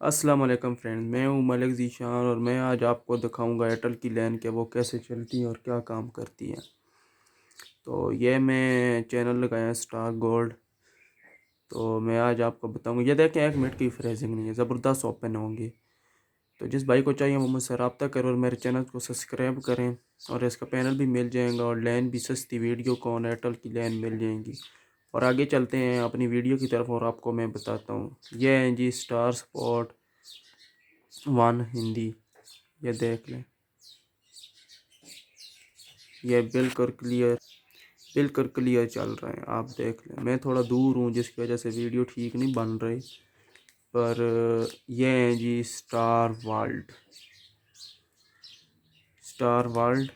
السلام علیکم فرینڈ، میں ہوں ملک ذیشان اور میں آج آپ کو دکھاؤں گا ایئرٹیل کی لین کہ وہ کیسے چلتی ہیں اور کیا کام کرتی ہیں۔ تو یہ میں چینل لگایا ہے اسٹار گولڈ، تو میں آج آپ کو بتاؤں گا۔ یہ دیکھیں 1 منٹ کی فریزنگ نہیں ہے، زبردست اوپن ہوں گی۔ تو جس بھائی کو چاہیے وہ مجھ سے رابطہ کریں اور میرے چینل کو سبسکرائب کریں، اور اس کا پینل بھی مل جائے گا اور لین بھی سستی ویڈیو کون ایئرٹیل کی لین مل جائیں گی۔ اور آگے چلتے ہیں اپنی ویڈیو کی طرف اور آپ کو میں بتاتا ہوں۔ یہ ہیں جی اسٹار سپورٹ 1 ہندی، یہ دیکھ لیں، یہ بالکل کلیئر چل رہے ہیں، آپ دیکھ لیں۔ میں تھوڑا دور ہوں جس کی وجہ سے ویڈیو ٹھیک نہیں بن رہی، پر یہ ہیں جی اسٹار ورلڈ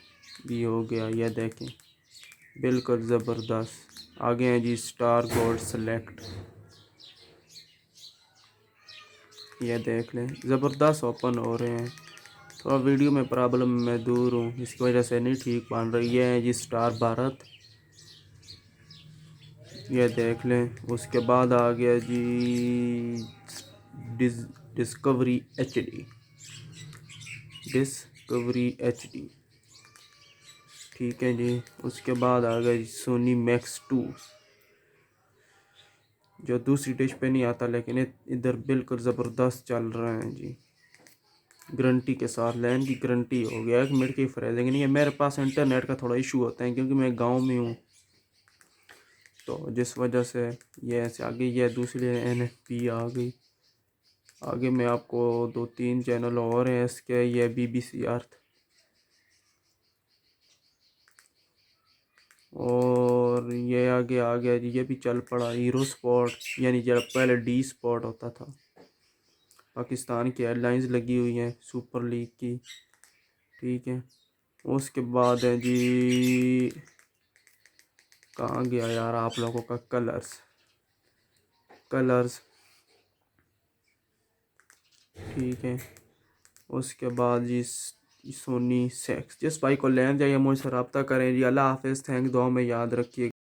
بھی ہو گیا، یہ دیکھیں بالکل زبردست۔ آگے ہیں جی اسٹار گولڈ سلیکٹ، یہ دیکھ لیں زبردست اوپن ہو رہے ہیں۔ تھوڑا ویڈیو میں پرابلم، میں دور ہوں اس کی وجہ سے نہیں ٹھیک بن رہی۔ یہ ہے جی اسٹار بھارت، یہ دیکھ لیں۔ اس کے بعد آ گیا جی ڈسکوری ایچ ڈی، ٹھیک ہے جی۔ اس کے بعد آ گیا جی سونی میکس 2، جو دوسری ڈش پہ نہیں آتا لیکن ادھر بالکل زبردست چل رہے ہیں جی، گارنٹی کے ساتھ، لین کی گارنٹی ہو گیا۔ 1 منٹ کی فریزنگ نہیں ہے۔ میرے پاس انٹرنیٹ کا تھوڑا ایشو ہوتا ہے کیونکہ میں گاؤں میں ہوں، تو جس وجہ سے یہ ایسے آگے یہ دوسری NFP آ گئی۔ آگے میں آپ کو 2-3 چینل اور ہیں اس کے، یہ BBC ارتھ، اور یہ آگے آ گیا جی، یہ بھی چل پڑا ہیرو سپورٹ، یعنی جب پہلے ڈی سپورٹ ہوتا تھا۔ پاکستان کی ایئر لائنز لگی ہوئی ہیں سپر لیگ کی، ٹھیک ہے۔ اس کے بعد ہے جی، کہاں گیا یار آپ لوگوں کا کلرز، ٹھیک ہے۔ اس کے بعد جی سونی سیکس۔ جس بھائی کو لین چاہیے مجھ سے رابطہ کریں جی۔ اللہ حافظ، تھینک، دعاؤں میں یاد رکھیے۔